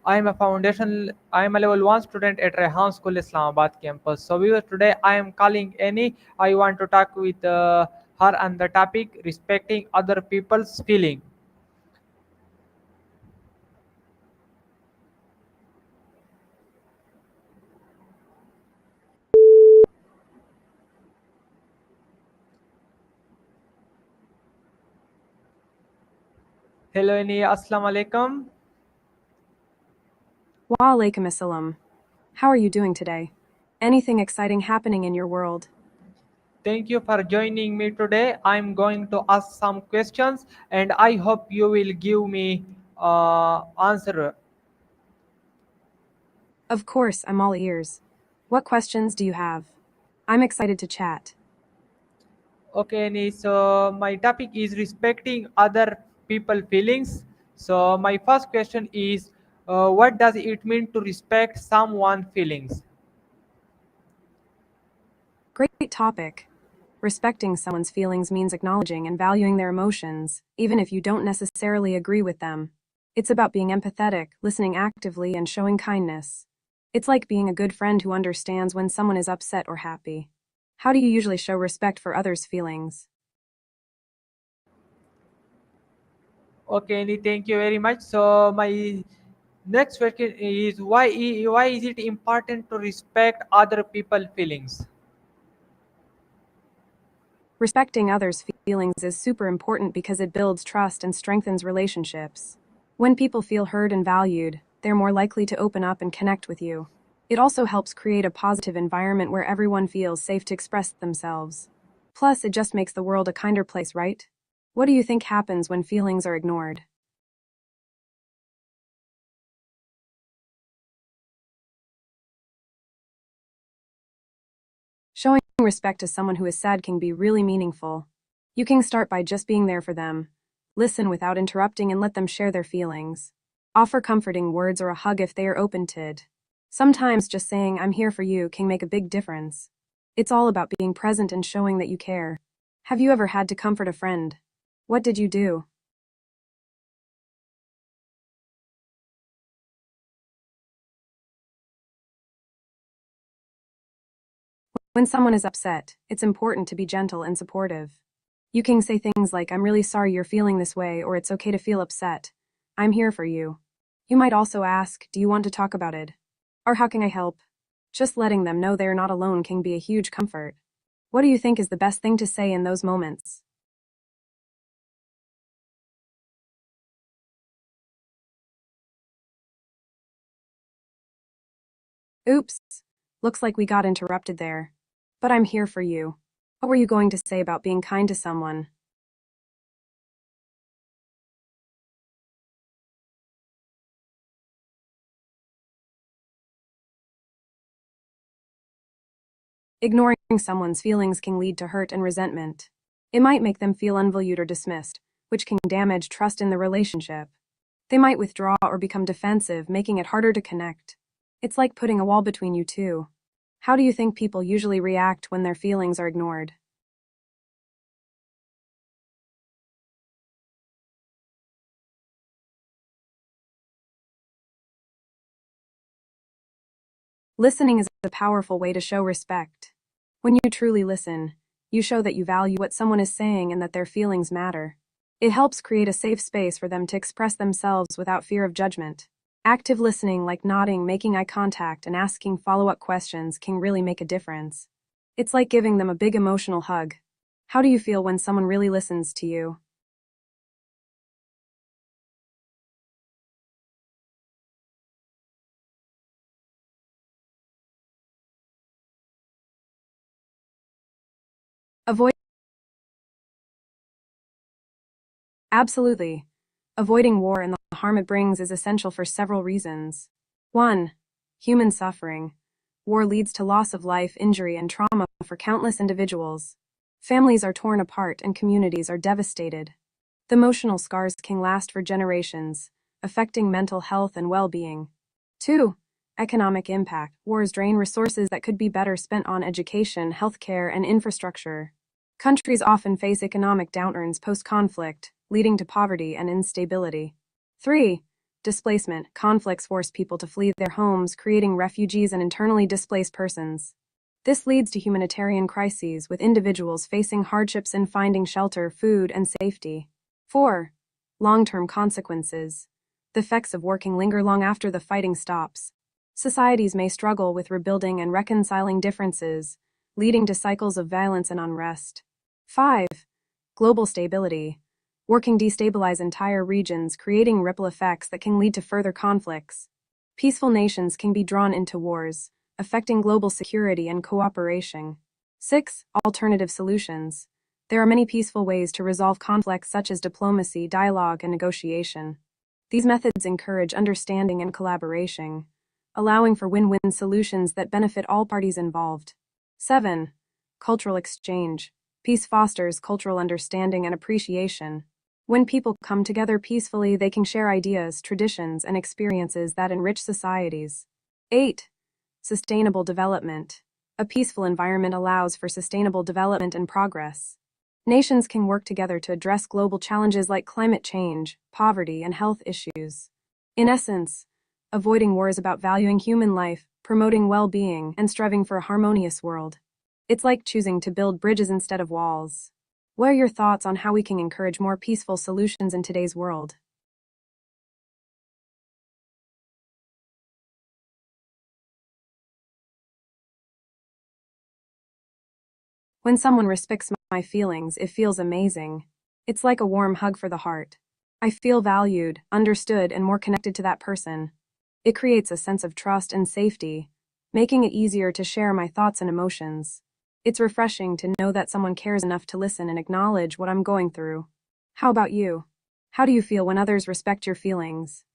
I am a level 1 student at Rehan School, Islamabad campus. So viewers, today I am calling Annie. I want to talk with her on the topic respecting other people's feeling. Hello Annie, Assalamu alaikum. Wa alaikum assalam. How are you doing today? Anything exciting happening in your world? Thank you for joining me today. I'm going to ask some questions and I hope you will give me answer. Of course, I'm all ears. What questions do you have? I'm excited to chat. Okay, Annie, so my topic is respecting other people feelings. So my first question is, what does it mean to respect someone feelings? Great topic. Respecting someone's feelings means acknowledging and valuing their emotions, even if you don't necessarily agree with them. It's about being empathetic, listening actively, and showing kindness. It's like being a good friend who understands when someone is upset or happy. How do you usually show respect for others' feelings? Okay, Annie, thank you very much. So my next question is, why is it important to respect other people feelings? Respecting others' feelings is super important because it builds trust and strengthens relationships. When people feel heard and valued, they're more likely to open up and connect with you. It also helps create a positive environment where everyone feels safe to express themselves. Plus, it just makes the world a kinder place, right? What do you think happens when feelings are ignored? Showing respect to someone who is sad can be really meaningful. You can start by just being there for them. Listen without interrupting and let them share their feelings. Offer comforting words or a hug if they are open to it. Sometimes just saying, "I'm here for you," can make a big difference. It's all about being present and showing that you care. Have you ever had to comfort a friend? What did you do? When someone is upset, it's important to be gentle and supportive. You can say things like, "I'm really sorry you're feeling this way," or "It's okay to feel upset. I'm here for you." You might also ask, "Do you want to talk about it?" Or "How can I help?" Just letting them know they're not alone can be a huge comfort. What do you think is the best thing to say in those moments? Oops. Looks like we got interrupted there. But I'm here for you. What were you going to say about being kind to someone? Ignoring someone's feelings can lead to hurt and resentment. It might make them feel unvalued or dismissed, which can damage trust in the relationship. They might withdraw or become defensive, making it harder to connect. It's like putting a wall between you two. How do you think people usually react when their feelings are ignored? Listening is a powerful way to show respect. When you truly listen, you show that you value what someone is saying and that their feelings matter. It helps create a safe space for them to express themselves without fear of judgment. Active listening, like nodding, making eye contact, and asking follow-up questions, can really make a difference. It's like giving them a big emotional hug. How do you feel when someone really listens to you? Avoid Absolutely. Avoiding war and the harm it brings is essential for several reasons. 1. Human suffering. War leads to loss of life, injury, and trauma for countless individuals. Families are torn apart and communities are devastated. The emotional scars can last for generations, affecting mental health and well-being. 2. Economic impact. Wars drain resources that could be better spent on education, healthcare, and infrastructure. Countries often face economic downturns post-conflict, leading to poverty and instability. 3. Displacement. Conflicts force people to flee their homes, creating refugees and internally displaced persons. This leads to humanitarian crises, with individuals facing hardships in finding shelter, food, and safety. 4. Long-term consequences. The effects of war can linger long after the fighting stops. Societies may struggle with rebuilding and reconciling differences, leading to cycles of violence and unrest. 5. Global stability. War can destabilize entire regions, creating ripple effects that can lead to further conflicts. Peaceful nations can be drawn into wars, affecting global security and cooperation. 6. Alternative solutions. There are many peaceful ways to resolve conflicts, such as diplomacy, dialogue, and negotiation. These methods encourage understanding and collaboration, allowing for win-win solutions that benefit all parties involved. 7. Cultural exchange. Peace fosters cultural understanding and appreciation. When people come together peacefully, they can share ideas, traditions, and experiences that enrich societies. 8. Sustainable development. A peaceful environment allows for sustainable development and progress. Nations can work together to address global challenges like climate change, poverty, and health issues. In essence, avoiding war is about valuing human life, promoting well-being, and striving for a harmonious world. It's like choosing to build bridges instead of walls. What are your thoughts on how we can encourage more peaceful solutions in today's world? When someone respects my feelings, it feels amazing. It's like a warm hug for the heart. I feel valued, understood, and more connected to that person. It creates a sense of trust and safety, making it easier to share my thoughts and emotions. It's refreshing to know that someone cares enough to listen and acknowledge what I'm going through. How about you? How do you feel when others respect your feelings?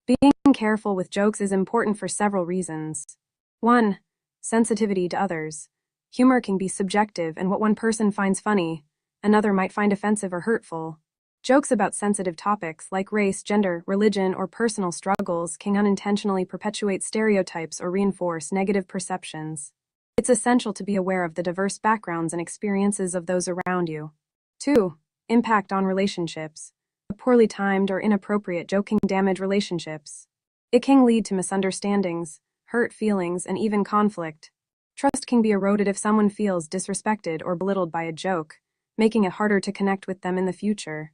Being careful with jokes is important for several reasons. 1. Sensitivity to others. Humor can be subjective, and what one person finds funny, another might find offensive or hurtful. Jokes about sensitive topics like race, gender, religion, or personal struggles can unintentionally perpetuate stereotypes or reinforce negative perceptions. It's essential to be aware of the diverse backgrounds and experiences of those around you. 2. Impact on relationships. A poorly timed or inappropriate joke can damage relationships. It can lead to misunderstandings, hurt feelings, and even conflict. Trust can be eroded if someone feels disrespected or belittled by a joke, making it harder to connect with them in the future.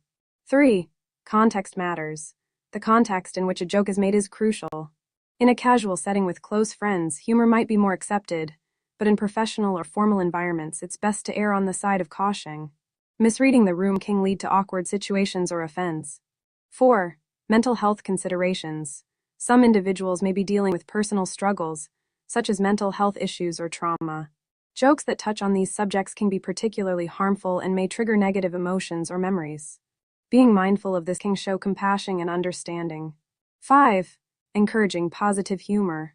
3. Context matters. The context in which a joke is made is crucial. In a casual setting with close friends, humor might be more accepted, but in professional or formal environments, it's best to err on the side of caution. Misreading the room can lead to awkward situations or offense. 4. Mental health considerations. Some individuals may be dealing with personal struggles, such as mental health issues or trauma. Jokes that touch on these subjects can be particularly harmful and may trigger negative emotions or memories. Being mindful of this can show compassion and understanding. 5. Encouraging positive humor.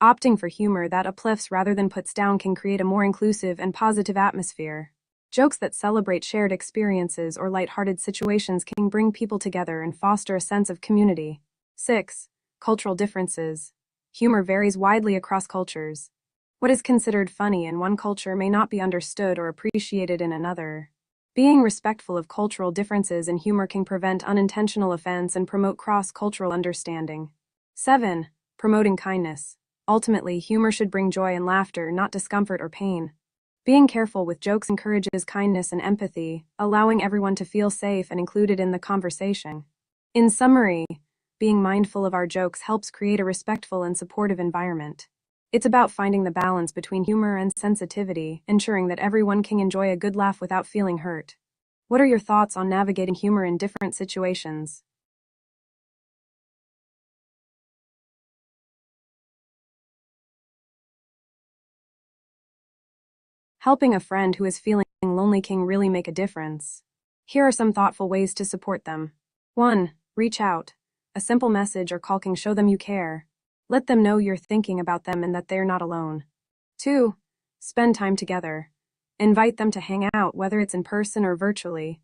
Opting for humor that uplifts rather than puts down can create a more inclusive and positive atmosphere. Jokes that celebrate shared experiences or lighthearted situations can bring people together and foster a sense of community. 6. Cultural differences. Humor varies widely across cultures. What is considered funny in one culture may not be understood or appreciated in another. Being respectful of cultural differences in humor can prevent unintentional offense and promote cross-cultural understanding. 7. Promoting kindness. Ultimately, humor should bring joy and laughter, not discomfort or pain. Being careful with jokes encourages kindness and empathy, allowing everyone to feel safe and included in the conversation. In summary, being mindful of our jokes helps create a respectful and supportive environment. It's about finding the balance between humor and sensitivity, ensuring that everyone can enjoy a good laugh without feeling hurt. What are your thoughts on navigating humor in different situations? Helping a friend who is feeling lonely can really make a difference. Here are some thoughtful ways to support them. 1. Reach out. A simple message or call can show them you care. Let them know you're thinking about them and that they're not alone. 2. Spend time together. Invite them to hang out, whether it's in person or virtually.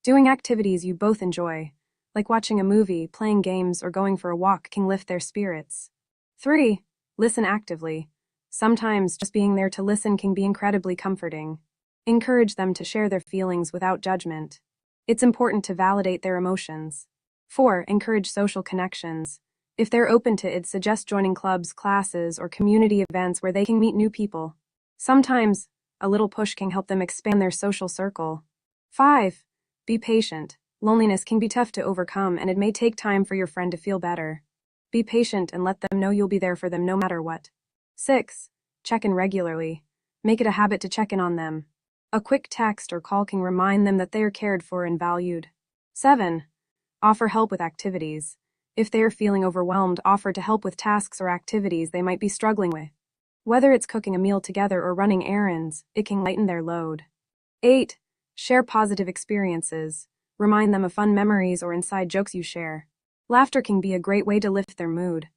Doing activities you both enjoy, like watching a movie, playing games, or going for a walk, can lift their spirits. 3. Listen actively. Sometimes just being there to listen can be incredibly comforting. Encourage them to share their feelings without judgment. It's important to validate their emotions. 4. Encourage social connections. If they're open to it, suggest joining clubs, classes, or community events where they can meet new people. Sometimes, a little push can help them expand their social circle. 5. Be patient. Loneliness can be tough to overcome, and it may take time for your friend to feel better. Be patient and let them know you'll be there for them no matter what. 6. Check in regularly. Make it a habit to check in on them. A quick text or call can remind them that they are cared for and valued. 7. Offer help with activities. If they are feeling overwhelmed, offer to help with tasks or activities they might be struggling with. Whether it's cooking a meal together or running errands, it can lighten their load. 8. Share positive experiences. Remind them of fun memories or inside jokes you share. Laughter can be a great way to lift their mood.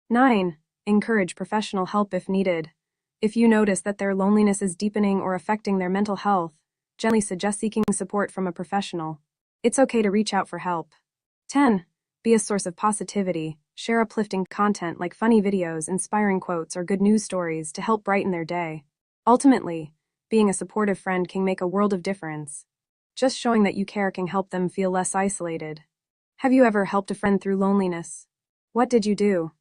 9. Encourage professional help if needed. If you notice that their loneliness is deepening or affecting their mental health, gently suggest seeking support from a professional. It's okay to reach out for help. 10. Be a source of positivity. Share uplifting content like funny videos, inspiring quotes, or good news stories to help brighten their day. Ultimately, being a supportive friend can make a world of difference. Just showing that you care can help them feel less isolated. Have you ever helped a friend through loneliness? What did you do?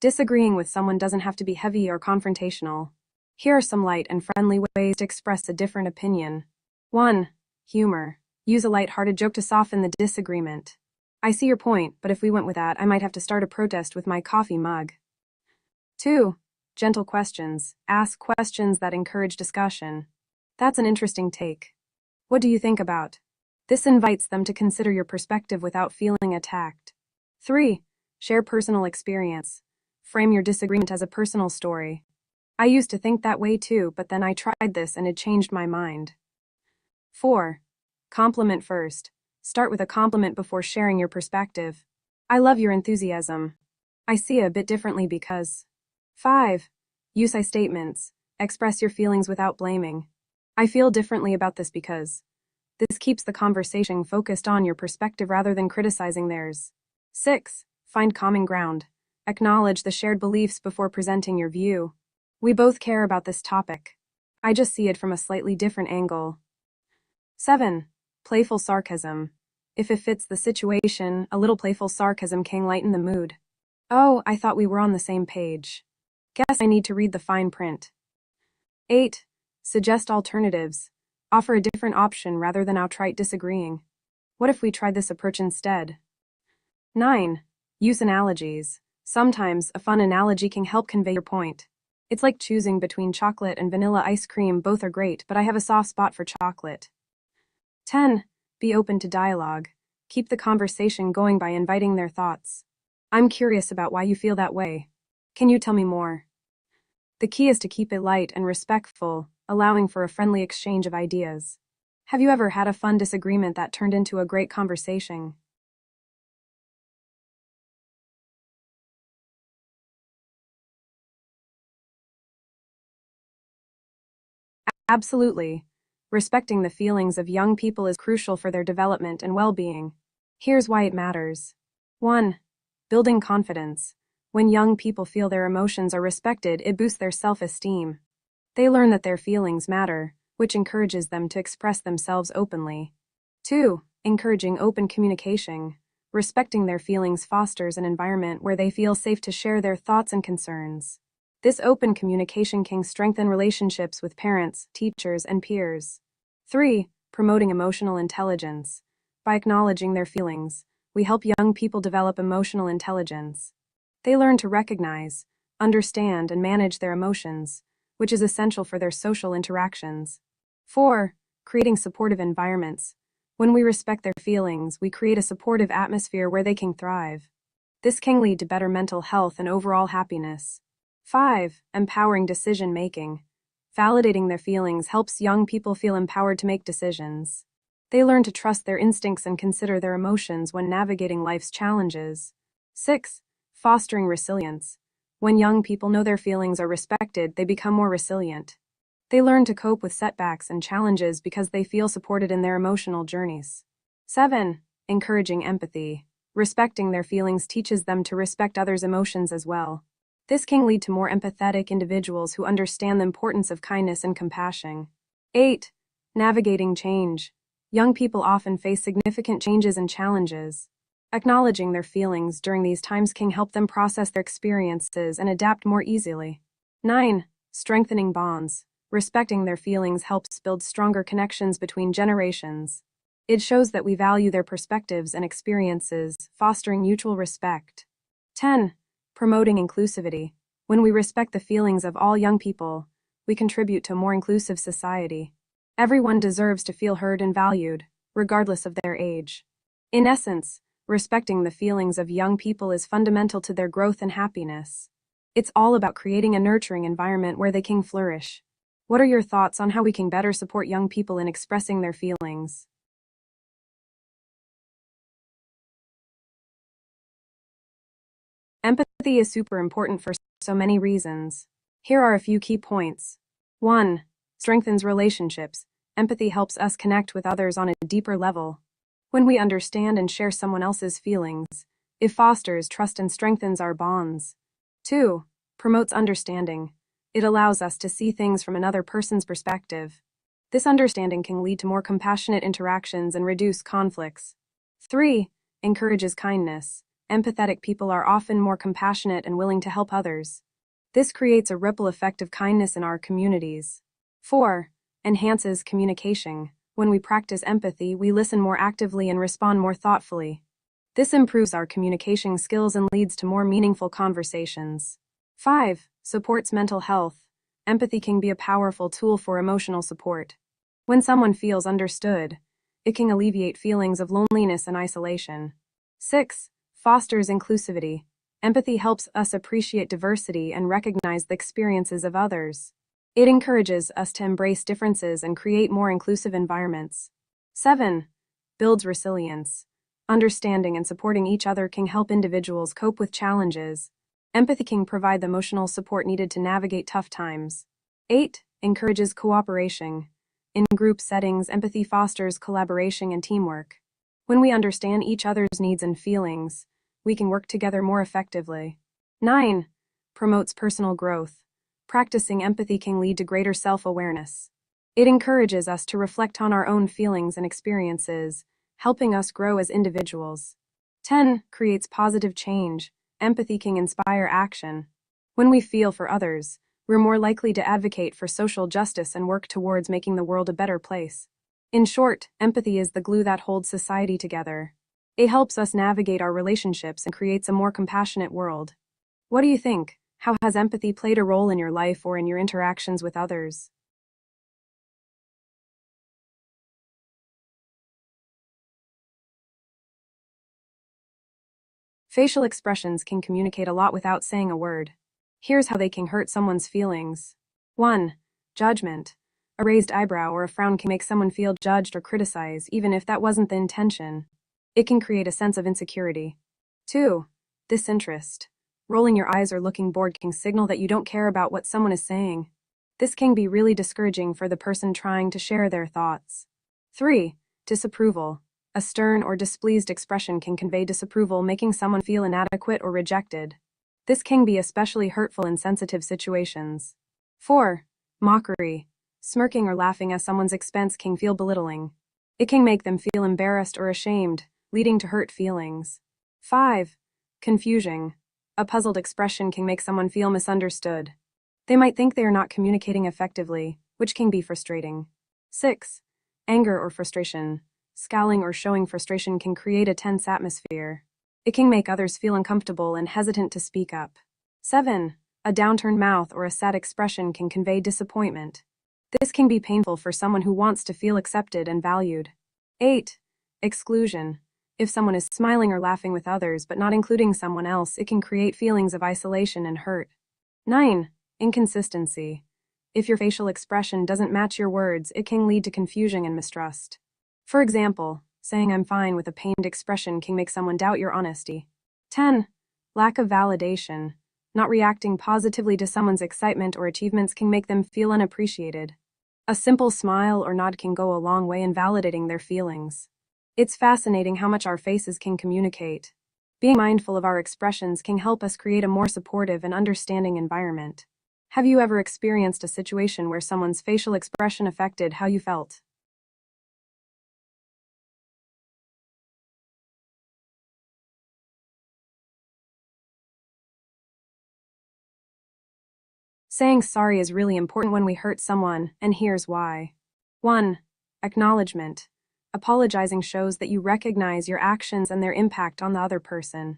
Disagreeing with someone doesn't have to be heavy or confrontational. Here are some light and friendly ways to express a different opinion. 1. Humor. Use a light-hearted joke to soften the disagreement. I see your point, but if we went with that, I might have to start a protest with my coffee mug. 2. Gentle questions. Ask questions that encourage discussion. That's an interesting take. What do you think about? This invites them to consider your perspective without feeling attacked. 3. Share personal experience. Frame your disagreement as a personal story. I used to think that way too, but then I tried this and it changed my mind. 4. Compliment first. Start with a compliment before sharing your perspective. I love your enthusiasm. I see it a bit differently because. 5. Use I statements. Express your feelings without blaming. I feel differently about this because. This keeps the conversation focused on your perspective rather than criticizing theirs. 6. Find common ground. Acknowledge the shared beliefs before presenting your view. We both care about this topic. I just see it from a slightly different angle. 7. Playful sarcasm. If it fits the situation, a little playful sarcasm can lighten the mood. Oh, I thought we were on the same page. Guess I need to read the fine print. 8. Suggest alternatives. Offer a different option rather than outright disagreeing. What if we tried this approach instead? 9. Use analogies. Sometimes a fun analogy can help convey your point. It's like choosing between chocolate and vanilla ice cream. Both are great, but I have a soft spot for chocolate. 10. Be open to dialogue. Keep the conversation going by inviting their thoughts. I'm curious about why you feel that way. Can you tell me more? The key is to keep it light and respectful, allowing for a friendly exchange of ideas. Have you ever had a fun disagreement that turned into a great conversation? Absolutely. Respecting the feelings of young people is crucial for their development and well-being. Here's why it matters. 1. Building confidence. When young people feel their emotions are respected, it boosts their self-esteem. They learn that their feelings matter, which encourages them to express themselves openly. 2. Encouraging open communication. Respecting their feelings fosters an environment where they feel safe to share their thoughts and concerns. This open communication can strengthen relationships with parents, teachers, and peers. 3. Promoting emotional intelligence. By acknowledging their feelings, we help young people develop emotional intelligence. They learn to recognize, understand, and manage their emotions, which is essential for their social interactions. 4. Creating supportive environments. When we respect their feelings, we create a supportive atmosphere where they can thrive. This can lead to better mental health and overall happiness. 5. Empowering decision-making. Validating their feelings helps young people feel empowered to make decisions. They learn to trust their instincts and consider their emotions when navigating life's challenges. 6. Fostering resilience. When young people know their feelings are respected, they become more resilient. They learn to cope with setbacks and challenges because they feel supported in their emotional journeys. 7. Encouraging empathy. Respecting their feelings teaches them to respect others' emotions as well. This can lead to more empathetic individuals who understand the importance of kindness and compassion. 8. Navigating change. Young people often face significant changes and challenges. Acknowledging their feelings during these times can help them process their experiences and adapt more easily. 9. Strengthening bonds. Respecting their feelings helps build stronger connections between generations. It shows that we value their perspectives and experiences, fostering mutual respect. 10. Promoting inclusivity. When we respect the feelings of all young people, we contribute to a more inclusive society. Everyone deserves to feel heard and valued, regardless of their age. In essence, respecting the feelings of young people is fundamental to their growth and happiness. It's all about creating a nurturing environment where they can flourish. What are your thoughts on how we can better support young people in expressing their feelings? Empathy is super important for so many reasons. Here are a few key points. 1. Strengthens relationships. Empathy helps us connect with others on a deeper level. When we understand and share someone else's feelings, it fosters trust and strengthens our bonds. 2. Promotes understanding. It allows us to see things from another person's perspective. This understanding can lead to more compassionate interactions and reduce conflicts. 3. Encourages kindness. Empathetic people are often more compassionate and willing to help others. This creates a ripple effect of kindness in our communities. 4. Enhances communication. When we practice empathy, we listen more actively and respond more thoughtfully. This improves our communication skills and leads to more meaningful conversations. 5. Supports mental health. Empathy can be a powerful tool for emotional support. When someone feels understood, it can alleviate feelings of loneliness and isolation. 6. Fosters inclusivity. Empathy helps us appreciate diversity and recognize the experiences of others. It encourages us to embrace differences and create more inclusive environments. 7. Builds resilience. Understanding and supporting each other can help individuals cope with challenges. Empathy can provide the emotional support needed to navigate tough times. 8. Encourages cooperation. In group settings, empathy fosters collaboration and teamwork. When we understand each other's needs and feelings, we can work together more effectively. 9. Promotes personal growth. Practicing empathy can lead to greater self-awareness. It encourages us to reflect on our own feelings and experiences, helping us grow as individuals. 10. Creates positive change. Empathy can inspire action. When we feel for others, we're more likely to advocate for social justice and work towards making the world a better place. In short, empathy is the glue that holds society together. It helps us navigate our relationships and creates a more compassionate world. What do you think? How has empathy played a role in your life or in your interactions with others? Facial expressions can communicate a lot without saying a word. Here's how they can hurt someone's feelings. 1. Judgment. A raised eyebrow or a frown can make someone feel judged or criticized, even if that wasn't the intention. It can create a sense of insecurity. 2. Disinterest. Rolling your eyes or looking bored can signal that you don't care about what someone is saying. This can be really discouraging for the person trying to share their thoughts. 3. Disapproval. A stern or displeased expression can convey disapproval, making someone feel inadequate or rejected. This can be especially hurtful in sensitive situations. 4. Mockery. Smirking or laughing at someone's expense can feel belittling. It can make them feel embarrassed or ashamed, leading to hurt feelings. 5. Confusion. A puzzled expression can make someone feel misunderstood. They might think they are not communicating effectively, which can be frustrating. 6. Anger or frustration. Scowling or showing frustration can create a tense atmosphere. It can make others feel uncomfortable and hesitant to speak up. 7. A downturned mouth or a sad expression can convey disappointment. This can be painful for someone who wants to feel accepted and valued. 8. Exclusion. If someone is smiling or laughing with others but not including someone else, it can create feelings of isolation and hurt. 9. Inconsistency. If your facial expression doesn't match your words, it can lead to confusion and mistrust. For example, saying "I'm fine" with a pained expression can make someone doubt your honesty. 10. Lack of validation. Not reacting positively to someone's excitement or achievements can make them feel unappreciated. A simple smile or nod can go a long way in validating their feelings. It's fascinating how much our faces can communicate. Being mindful of our expressions can help us create a more supportive and understanding environment. Have you ever experienced a situation where someone's facial expression affected how you felt? Saying sorry is really important when we hurt someone, and here's why. 1. Acknowledgement. Apologizing shows that you recognize your actions and their impact on the other person.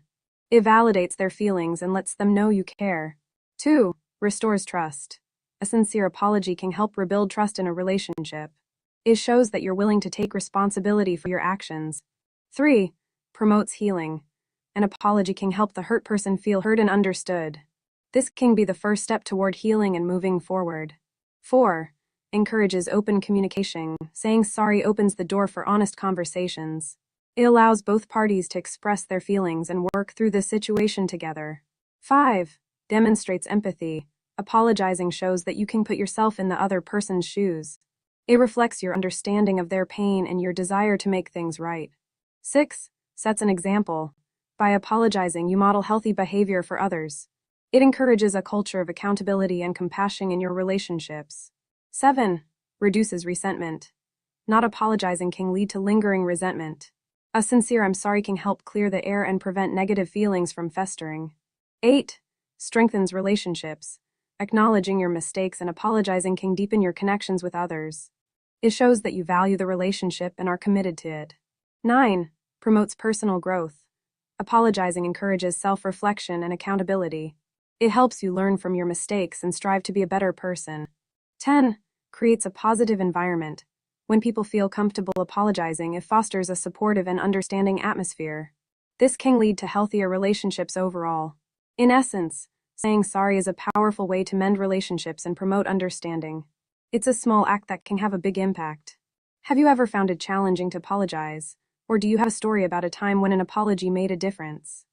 It validates their feelings and lets them know you care. 2. Restores trust. A sincere apology can help rebuild trust in a relationship. It shows that you're willing to take responsibility for your actions. 3. Promotes healing. An apology can help the hurt person feel heard and understood. This can be the first step toward healing and moving forward. 4. Encourages open communication. Saying sorry opens the door for honest conversations. It allows both parties to express their feelings and work through the situation together. 5. Demonstrates empathy. Apologizing shows that you can put yourself in the other person's shoes. It reflects your understanding of their pain and your desire to make things right. 6. Sets an example. By apologizing, you model healthy behavior for others. It encourages a culture of accountability and compassion in your relationships. 7. Reduces resentment. Not apologizing can lead to lingering resentment. A sincere "I'm sorry" can help clear the air and prevent negative feelings from festering. 8. Strengthens relationships. Acknowledging your mistakes and apologizing can deepen your connections with others. It shows that you value the relationship and are committed to it. 9. Promotes personal growth. Apologizing encourages self-reflection and accountability. It helps you learn from your mistakes and strive to be a better person. 10. Creates a positive environment. When people feel comfortable apologizing, it fosters a supportive and understanding atmosphere. This can lead to healthier relationships overall. In essence, saying sorry is a powerful way to mend relationships and promote understanding. It's a small act that can have a big impact. Have you ever found it challenging to apologize? Or do you have a story about a time when an apology made a difference?